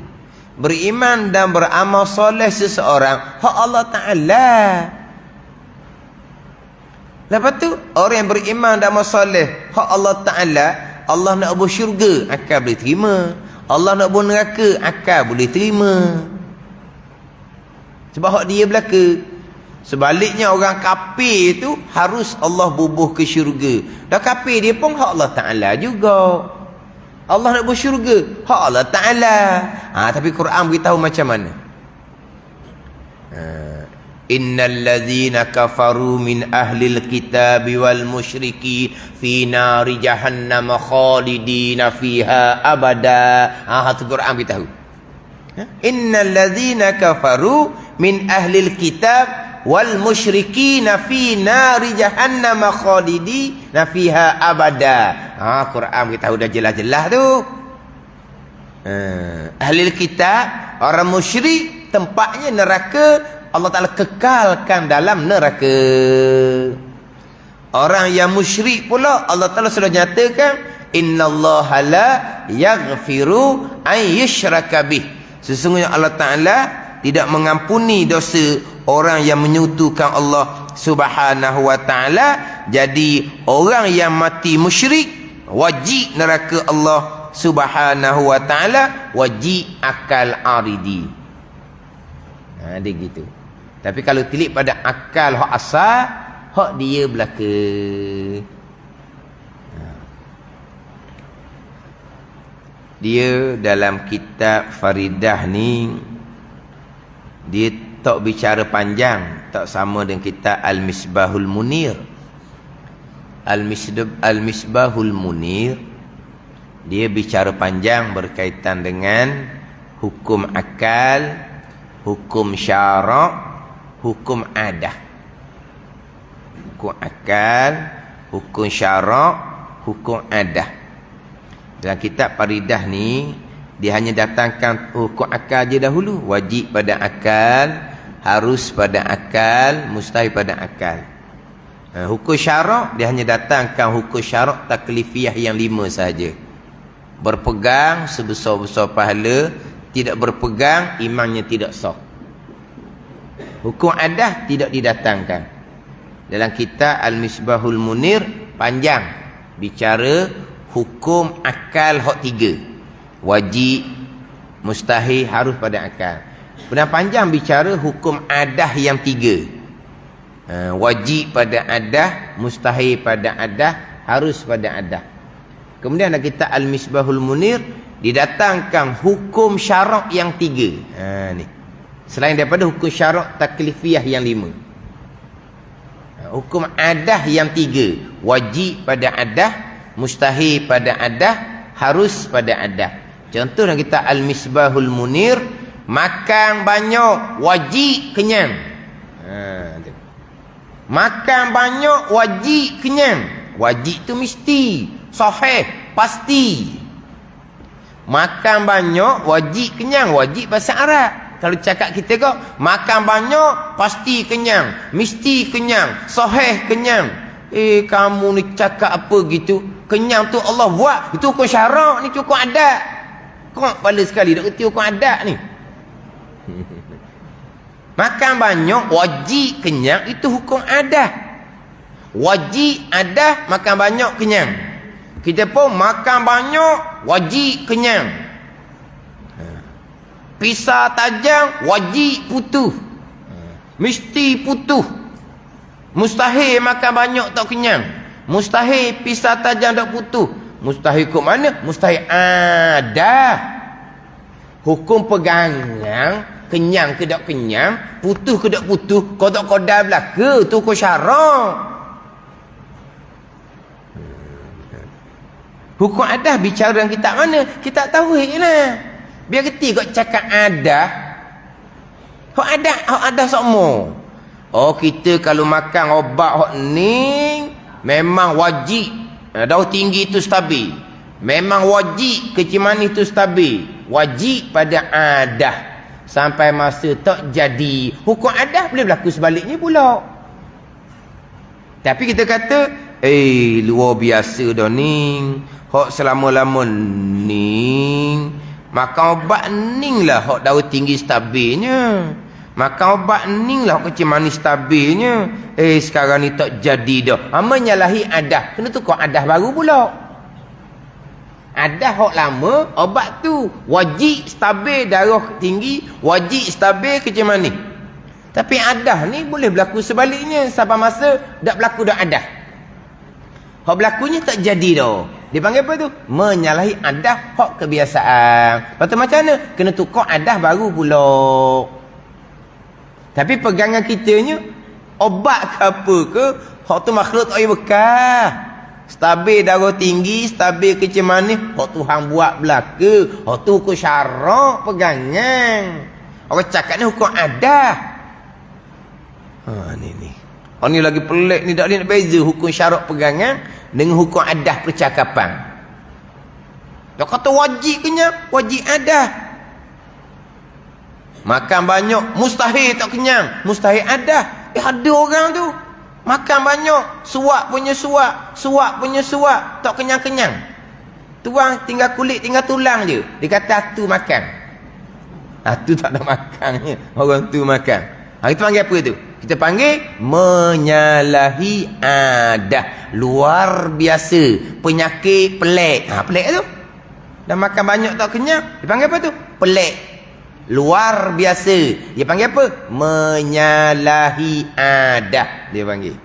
beriman dan beramal soleh seseorang hak Allah Ta'ala. Lepas tu orang yang beriman dan beramal soleh hak Allah Ta'ala, Allah nak buat syurga, akal boleh terima. Allah nak buat neraka, akal boleh terima. Sebab hak dia belaka. Sebaliknya orang kafir tu harus Allah bubuh ke syurga. Dah kafir dia pun hak Allah Ta'ala juga. Allah nak buat syurga, hak Allah Ta'ala. Tapi Quran beritahu macam mana? Innal ladzina kafaru min ahlil kitabi wal musyriki fi nari jahannam khalidina fiha abada. Tu Quran beritahu. Innal ladzina kafaru min ahlil kitab wal musyrikina fi nari jahannam khalidina fiha abada. Quran beritahu dah jelas-jelas tu. Ahlil kitab, orang musyrik, tempatnya neraka. Allah Ta'ala kekalkan dalam neraka. Orang yang musyrik pula Allah Ta'ala sudah nyatakan, innallaha la yaghfiru an yushraka bih. Sesungguhnya Allah Ta'ala tidak mengampuni dosa orang yang menyekutukan Allah Subhanahu wa Ta'ala. Jadi orang yang mati musyrik wajib neraka Allah Subhanahu wa Ta'ala, wajib akal aridi. Dia gitu. Tapi kalau tilik pada akal hak asal, hak dia belaka. Dia dalam kitab Faridah ni, dia tak bicara panjang, tak sama dengan kitab Al-Misbahul Munir. Al-Misbahul Munir, dia bicara panjang berkaitan dengan hukum akal, hukum syarak, hukum adah. Hukum akal, hukum syarak, hukum adah. Dalam kitab Faridah ni, dia hanya datangkan hukum akal je dahulu. Wajib pada akal, harus pada akal, mustahil pada akal. Hukum syarak, dia hanya datangkan hukum syarak taklifiyah yang 5 sahaja. Berpegang sebesar-besar pahala, tidak berpegang imannya tidak sah. Hukum adah tidak didatangkan. Dalam kitab Al-Misbahul Munir panjang bicara hukum akal hak 3. Wajib, mustahil, harus pada akal. Benar panjang bicara hukum adah yang 3. Wajib pada adah, mustahil pada adah, harus pada adah. Kemudian dalam kitab Al-Misbahul Munir didatangkan hukum syarak yang 3. Ni. Selain daripada hukum syarak taklifiyah yang 5. Hukum adah yang 3. Wajib pada adah, mustahil pada adah, harus pada adah. Contoh dalam kitab Al-Misbahul Munir, makan banyak wajib kenyang. Makan banyak wajib kenyang. Wajib tu mesti, sahih, pasti. Makan banyak wajib kenyang, wajib bahasa Arab. Kalau cakap kita kok, makan banyak pasti kenyang, mesti kenyang, sahih kenyang. Kamu ni cakap apa gitu? Kenyang tu Allah buat, itu hukum syarak ni, hukum adat. Kok kepala sekali nak kerti hukum adat ni. Makan banyak wajib kenyang, itu hukum adat. Wajib adat, makan banyak kenyang. Kita pun makan banyak wajib kenyang. Pisah tajam wajib putus, mesti putus. Mustahil makan banyak tak kenyang, mustahil pisah tajam tak putus. Mustahil hukum mana? Mustahil adah. Hukum pegangan, kenyang ke tak kenyang, putus ke tak putus, kodak-kodak belaka, tu hukum syarak. Hukum adah bicara dalam kitab mana? Kitab tauhid lah. Biar kerti kau cakap adah. Hak adah semua. Kita kalau makan obat hak ni memang wajib. Darah tinggi itu stabil. Memang wajib kecil manis itu stabil. Wajib pada adah. Sampai masa tak jadi, hukum adah boleh berlaku sebaliknya pula. Tapi kita kata, luar biasa dah ni. Hak selama-lama ni Makan obat ning lah hok darah tinggi stabilnya. Makan obat ning lah hok kecil manis stabilnya. Sekarang ni tak jadi dah. Menyalahi adah. Kena tukar adah baru pula. Adah hok lama, obat tu wajib stabil darah tinggi, wajib stabil kecil manis. Tapi adah ni boleh berlaku sebaliknya. Sampai masa tak berlaku dah adah. Hak berlakunya tak jadi dah. Dia panggil apa tu? Menyalahi adah hak kebiasaan. Lepas tu macam mana? Kena tukar adah baru pula. Tapi pegangan kitanya, obat ke apa ke, hak tu makhluk tak payah bekas. Stabil darah tinggi, stabil kecil manis, hak Tuhan buat belaka. Hak tu hukum syarak pegangan. Orang cakap ni hukum adah. Ni. Oh ni lagi pelik ni, tak boleh nak beza hukum syarak pegangan dengan hukum adah percakapan. Dia kata wajib kenyang, wajib adah. Makan banyak mustahil tak kenyang, mustahil adah. Ada orang tu makan banyak, suap punya suap, tak kenyang-kenyang. Tuang tinggal kulit, tinggal tulang je. Dia kata tu makan. Tu tak ada makannya, orang tu makan. Kita panggil apa tu? Kita panggil menyalahi adah. Luar biasa. Penyakit pelik. Pelik tu. Dan makan banyak tak kenyang. Dia panggil apa tu? Pelik. Luar biasa. Dia panggil apa? Menyalahi adah. Dia panggil.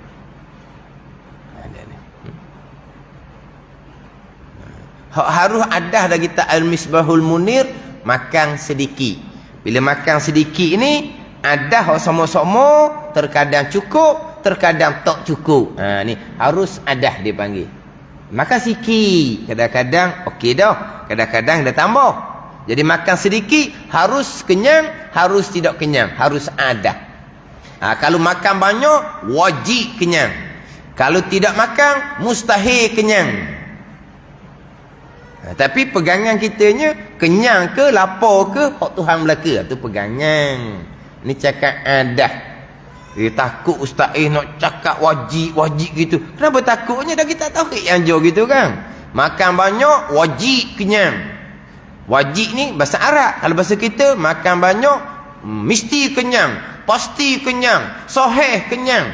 Harus adah dah kita Al-Misbahul Munir. Makan sedikit. Bila makan sedikit ni, adah sama-sama, terkadang cukup, terkadang tak cukup. Ni harus adah dia panggil. Makan sikit, kadang-kadang okey dah, kadang-kadang dah tambah. Jadi makan sedikit, harus kenyang, harus tidak kenyang, harus adah. Kalau makan banyak, wajib kenyang. Kalau tidak makan, mustahil kenyang. Tapi pegangan kitanya, kenyang ke, lapar ke, hak Tuhan belaka. Itu pegangan. Ni cakap adah. Takut ustaz nak cakap wajib gitu. Kenapa takutnya? Dah kita tahu yang jauh gitu kan. Makan banyak wajib kenyang. Wajib ni bahasa Arab. Kalau bahasa kita makan banyak mesti kenyang, pasti kenyang, sahih kenyang.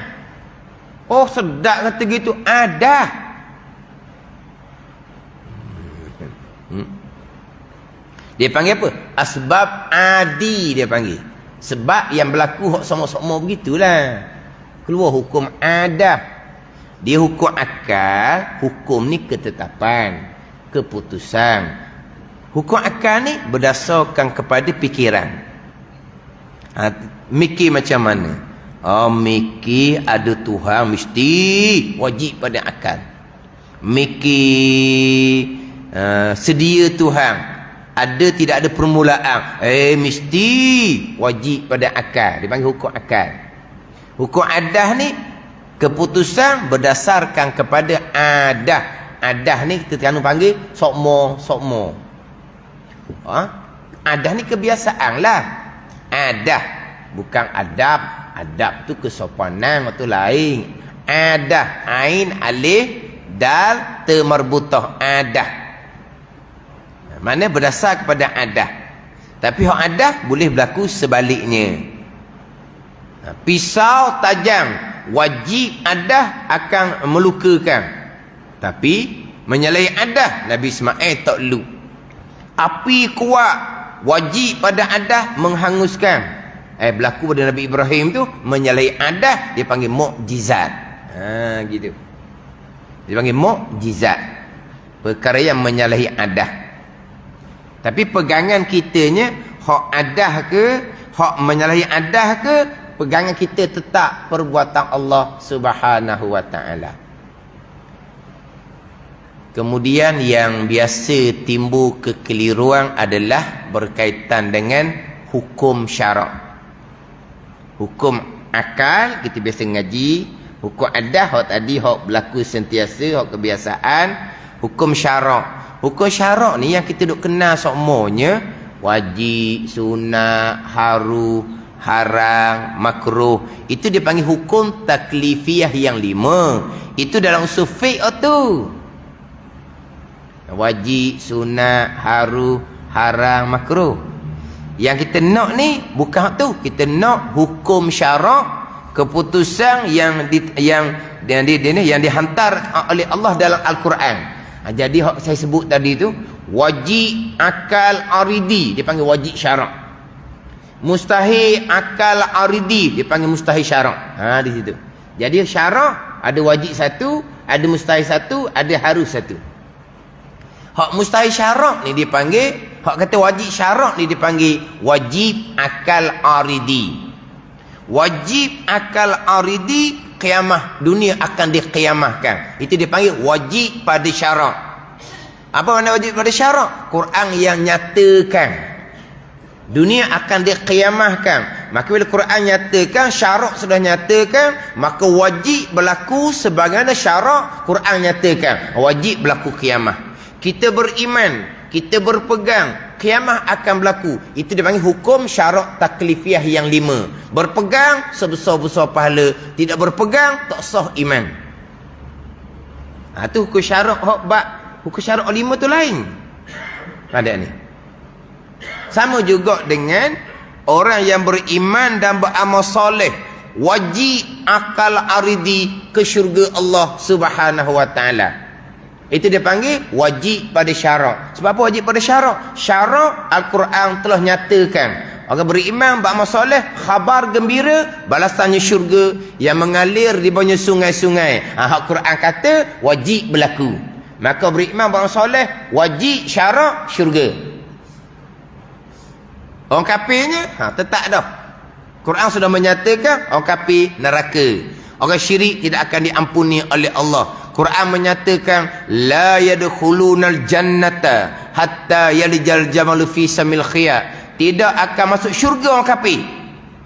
Oh sedap kata gitu. Adah. Dia panggil apa? Asbab adi dia panggil. Sebab yang berlaku hak sama-sama begitulah. Keluar hukum adah. Dia hukum akal, hukum ni ketetapan, keputusan. Hukum akal ni berdasarkan kepada fikiran. Mikir macam mana? Mikir ada Tuhan mesti wajib pada akal. Mikir sedia Tuhan ada tidak ada permulaan, mesti wajib pada akal. Dipanggil hukum akal. Hukum adah ni keputusan berdasarkan kepada adah. Adah ni kita kan panggil sokmo. Adah ni kebiasaan lah. Adah bukan adab. Adab tu kesopanan, itu lain. Adah, ain alif dal ta marbutah. Adah mana berdasar kepada adah. Tapi hak adah boleh berlaku sebaliknya. Pisau tajam, wajib adah akan melukakan. Tapi menyalahi adah, Nabi Ismail tak lu. Api kuat, wajib pada adah menghanguskan. Berlaku pada Nabi Ibrahim tu menyalahi adah, dia panggil mukjizat. Gitu. Dia panggil mukjizat. Perkara yang menyalahi adah. Tapi pegangan kitanya hak adah ke, hak menyalahi adah ke, pegangan kita tetap perbuatan Allah Subhanahu wa taala. Kemudian yang biasa timbul kekeliruan adalah berkaitan dengan hukum syarak. Hukum akal kita biasa ngaji, hukum adah hak tadi hak berlaku sentiasa, hak kebiasaan, hukum syarak. Hukum syarak ni yang kita duk kenal semuanya, wajib, sunat, haram, makruh. Itu dia panggil hukum taklifiyah yang 5. Itu dalam usul fiqh tu. Wajib, sunat, haram, makruh. Yang kita nak ni bukan hak tu. Kita nak hukum syarak, keputusan yang dihantar oleh Allah dalam Al-Quran. Jadi hak saya sebut tadi tu, wajib akal aridi dipanggil wajib syarak. Mustahil akal aridi dipanggil mustahil syarak. Di situ. Jadi syarak ada wajib satu, ada mustahil satu, ada harus satu. Hak mustahil syarak ni dipanggil, hak kata wajib syarak ni dipanggil wajib akal aridi. Wajib akal aridi, qiyamah, dunia akan diqiyamahkan. Itu dipanggil wajib pada syarak. Apa makna wajib pada syarak? Quran yang nyatakan dunia akan diqiyamahkan. Maka bila Quran nyatakan, syarak sudah nyatakan, maka wajib berlaku sebagaimana syarak Quran nyatakan. Wajib berlaku qiyamah. Kita beriman, kita berpegang, qiyamah akan berlaku. Itu dipanggil hukum syarak taklifiyah yang 5. Berpegang sebesar-besar pahala, tidak berpegang tak sah iman. Itu hukum syarak hukum syarak 5 tu lain. Ada ni. Sama juga dengan orang yang beriman dan beramal soleh, wajib akal aridi ke syurga Allah Subhanahu wa taala. Itu dia panggil wajib pada syarak. Sebab apa wajib pada syarak? Syarak Al-Quran telah nyatakan. Orang beriman, beramal soleh, khabar gembira, balasannya syurga yang mengalir di bawahnya sungai-sungai. Al-Quran kata wajib berlaku. Maka beriman, beramal soleh, wajib syarak syurga. Orang kafirnya tetap dah. Quran sudah menyatakan orang kafir neraka. Orang syirik tidak akan diampuni oleh Allah. Quran menyatakan la yadkhulunal jannata hatta yalijal jamalu fi samil khiyat. Tidak akan masuk syurga orang kafir.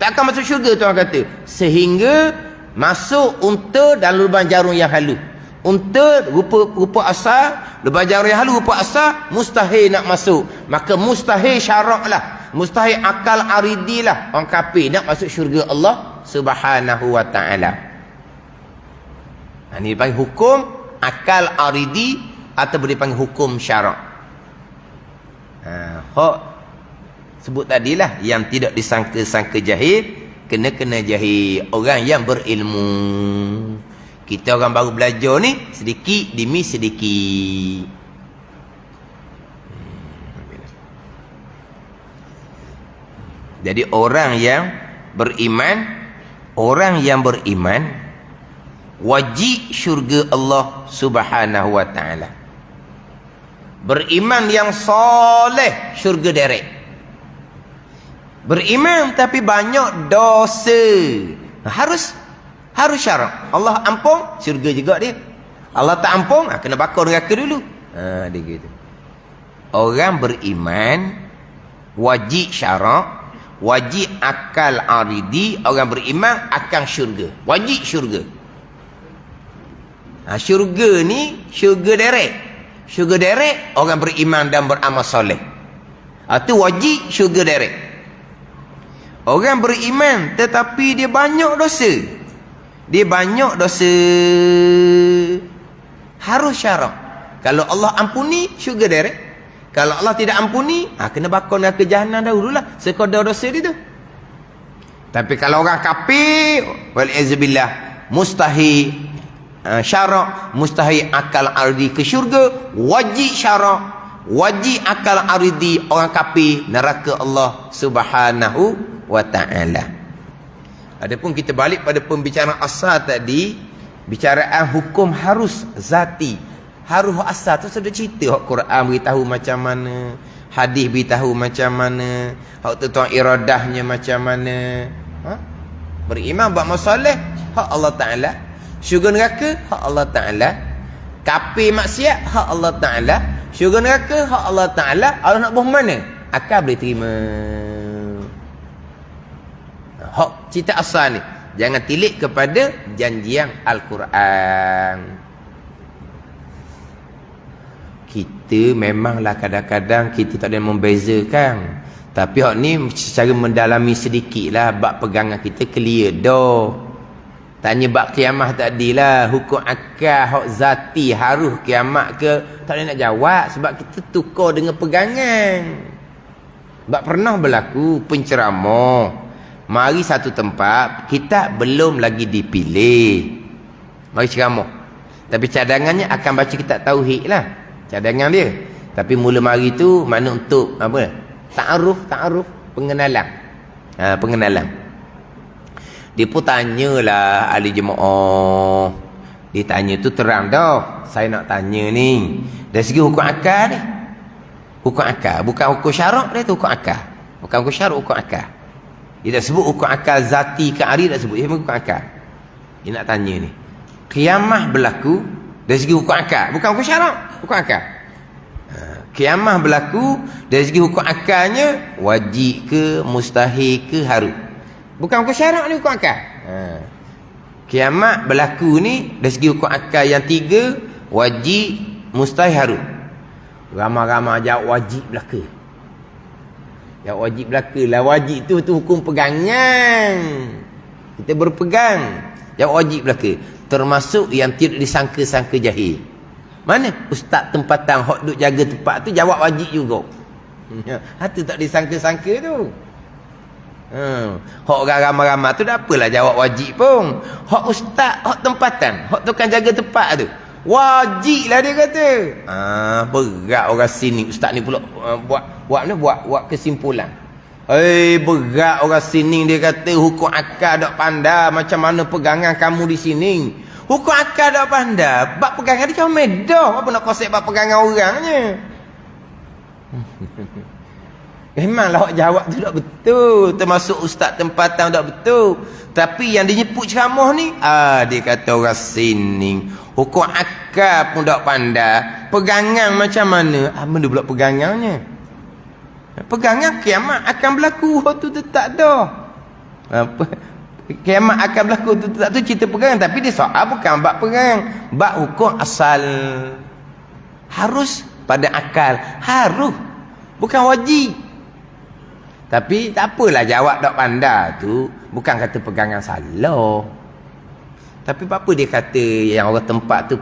Tak akan masuk syurga tu orang kata sehingga masuk unta dan lubang jarum yang halus. Unta rupa asal, lubang jarum yang halus rupa asal, mustahil nak masuk. Maka mustahil syarak lah, mustahil akal aridi lah orang kafir nak masuk syurga Allah Subhanahu wa taala. Ini dipanggil hukum akal aridi atau dipanggil hukum syarak. Hak sebut tadilah yang tidak disangka-sangka jahil, kena jahil. Orang yang berilmu. Kita orang baru belajar ni sedikit demi sedikit. Jadi orang yang beriman wajib syurga Allah Subhanahu wa taala. Beriman yang soleh, syurga direct. Beriman tapi banyak dosa, harus syarak. Allah ampun, syurga juga dia. Allah tak ampun, kena bakar neraka dulu. Dia gitu. Orang beriman wajib syarak, wajib akal aridi. Orang beriman akan syurga, wajib syurga. Syurga ni syurga direct. Syurga direct orang beriman dan beramal soleh. Itu wajib syurga direct. Orang beriman tetapi dia banyak dosa. Harus syarak. Kalau Allah ampuni, syurga direct. Kalau Allah tidak ampuni, kena bakar neraka jahanam dahululah sekadar dosa dia tu. Tapi kalau orang kafir, wal-izubillah, mustahil syarak, mustahil akal aridi ke syurga, wajib syarak, wajib akal aridi orang kafir neraka Allah Subhanahu wa taala. Adapun kita balik pada pembicaraan asal tadi, bicaraan hukum harus zati, harus asal tu sudah cerita. Hak Quran beritahu macam mana, hadis beritahu macam mana, hak tentang iradahnya macam mana. Beriman beramal soleh, hak Allah Taala. Syurga neraka, hak Allah Ta'ala. Kafir maksiat, hak Allah Ta'ala. Syurga neraka, hak Allah Ta'ala. Allah nak buat mana? Akal boleh terima. Hak cerita asal ni. Jangan tilik kepada janjian Al-Quran. Kita memanglah kadang-kadang kita tak ada membezakan. Tapi hak ni secara mendalami sedikit lah. Bab pegangan kita clear dah. Tanya bab kiamat tadi lah, hukum akal, hak zati, harus kiamat ke? Tak boleh nak jawab sebab kita tukar dengan pegangan. Sebab pernah berlaku penceramah mari satu tempat, kita belum lagi dipilih, mari ceramah, tapi cadangannya akan baca kitab tauhid lah, cadangan dia. Tapi mula mari tu mana untuk apa, ta'aruf, pengenalan. Pengenalan. Dia pun tanyalah ahli jemaah. Dia tanya tu terang dah, saya nak tanya ni dari segi hukum akal ni. Hukum akal, bukan hukum syarak dia tu, hukum akal. Bukan hukum syarak, hukum akal. Dia tak sebut hukum akal zati ke ari, tak sebut. Dia hukum akal. Dia nak tanya ni, kiamah berlaku dari segi hukum akal, bukan hukum syarak, hukum akal. Kiamah berlaku dari segi hukum akalnya, wajib ke, mustahil ke, harus. Bukan hukum syarak ni, hukum akal. Kiamat berlaku ni dari segi hukum akal yang 3, wajib, mustahil, harus. Ramai-ramai jawab wajib belaka. Jawab wajib belaka lah. Wajib tu hukum pegangan. Kita berpegang. Jawab wajib belaka. Termasuk yang tidak disangka-sangka jahil. Mana ustaz tempatan hok duk jaga tempat tu jawab wajib juga. Hatu tak disangka-sangka tu. Hok orang ramai-ramai tu tak apalah jawab wajib pun. Hok ustaz, hok tempatan, hok tukang jaga tempat tu, wajib lah dia kata. Berat orang sini. Ustaz ni pula buat kesimpulan. Berat orang sini, dia kata hukum akal tak pandai macam mana pegangan kamu di sini. Hukum akal tak pandai, bab pegangan dia macam medah. Apa nak konsep bab pegangan orangnya? Memanglah hak jawab tu tak betul, termasuk ustaz tempatan tak betul. Tapi yang dia nyebut ceramah ni, dia kata orang sini hukum akal pun tak pandai, pegangan macam mana? Mana pula pegangannya? Pegangan kiamat akan berlaku, tu tak dah. Kiamat akan berlaku tu tak tu cerita pegangan, tapi dia soal bukan bab pegangan, bab hukum asal. Harus pada akal, harus, bukan wajib. Tapi tak apalah jawab tak pandai tu, bukan kata pegangan salah. Tapi apa dia kata yang orang tempat tu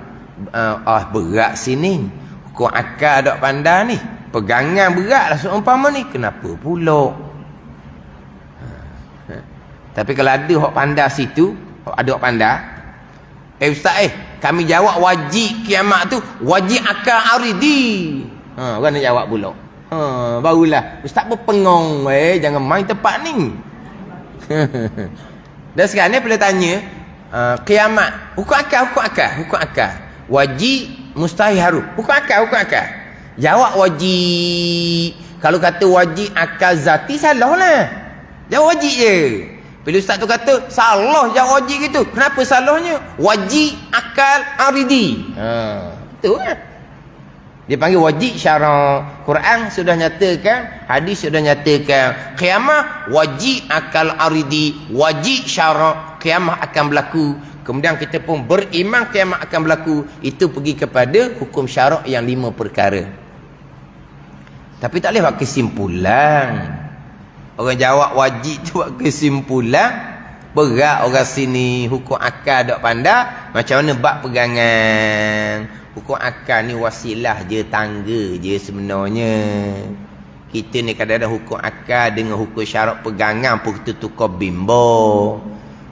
berat sini, hukum akal tak pandai ni, pegangan berat lah seumpama ni, kenapa pula? Tapi kalau ada hak pandai situ, ada hak pandai, ustaz kami jawab wajib kiamat tu wajib akal aridi. Orang nak jawab pula. Barulah ustaz berpengong, jangan main tempat ni. Dan sekarang ni boleh tanya, kiamat hukum akal, wajib, mustahil, harus. Hukum akal. Jawab wajib. Kalau kata wajib akal zati, salah lah. Jawab wajib je. Bila ustaz tu kata salah jawab wajib gitu, kenapa salahnya? Wajib akal aridi. Betul kan? Dia panggil wajib syarak. Quran sudah nyatakan, hadis sudah nyatakan, kiamah wajib akal aridi, wajib syarak, kiamah akan berlaku. Kemudian kita pun beriman kiamat akan berlaku. Itu pergi kepada hukum syarak yang 5 perkara. Tapi tak boleh buat kesimpulan. Orang jawab wajib tu buat kesimpulan, berat orang sini, hukum akal tak pandai, macam mana bab pegangan. Hukum akal ni wasilah je, tangga je sebenarnya. Kita ni kadang-kadang hukum akal dengan hukum syarak pegangan pun kita tukar bimbo.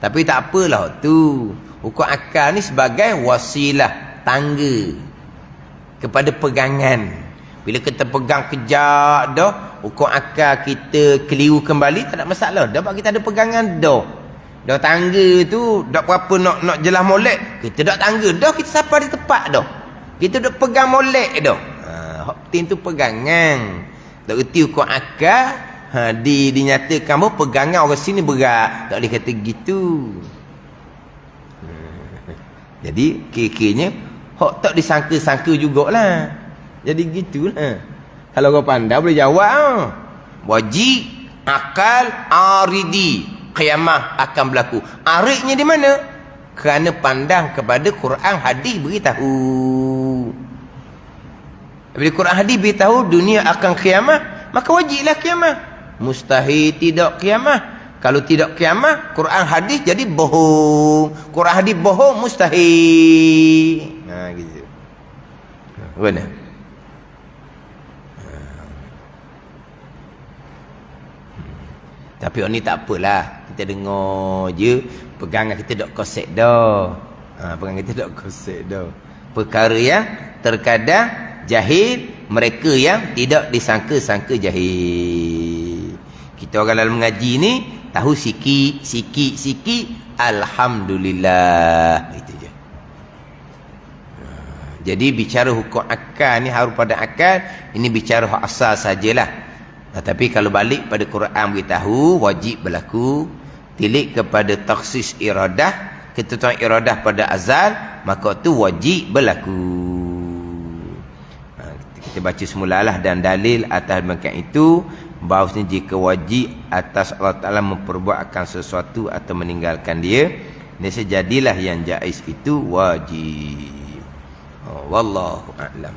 Tapi tak apalah tu. Hukum akal ni sebagai wasilah, tangga kepada pegangan. Bila kita pegang kejap dah, hukum akal kita keliru kembali, tak ada masalah. Dah kita ada pegangan dah. Dah tangga tu, dah berapa nak jelas molek, kita dah tangga dah, kita sampai di tempat dah. Kita dah pegang molek dah. Hak penting tu pegangan. Tak erti hukum akal, dinyatakan bahawa pegangan orang sini berat. Tak boleh kata gitu. Jadi kira-kiranya hak tak disangka-sangka jugalah. Jadi gitulah. Kalau kau pandai boleh jawab. Wajib akal aridi, kiamah akan berlaku. Aridnya di mana? Kerana pandang kepada Quran hadis beritahu. Bila Quran hadis beritahu dunia akan kiamah, maka wajiblah kiamah. Mustahil tidak kiamah. Kalau tidak kiamah, Quran hadis jadi bohong. Quran hadis bohong, mustahil. Gitu. Benar. Tapi orang ni tak apalah. Kita dengar je. Pegangan kita dok kosek dah. Pegangan kita dok kosek dah. Perkara yang terkadang jahil, mereka yang tidak disangka-sangka jahil. Kita orang dalam mengaji ni tahu sikit. Alhamdulillah. Itu je. Jadi bicara hukum akal ni harus pada akal. Ini bicara hak asal sajalah. Tapi kalau balik pada Quran beritahu wajib berlaku, tilik kepada taksis iradah, ketentuan iradah pada azal, maka tu wajib berlaku. Kita baca semulalah dan dalil atas bangkit itu bahawasanya jika wajib atas Allah Ta'ala memperbuatkan sesuatu atau meninggalkan dia, nescaya jadilah yang jaiz itu wajib. Wallahu a'lam.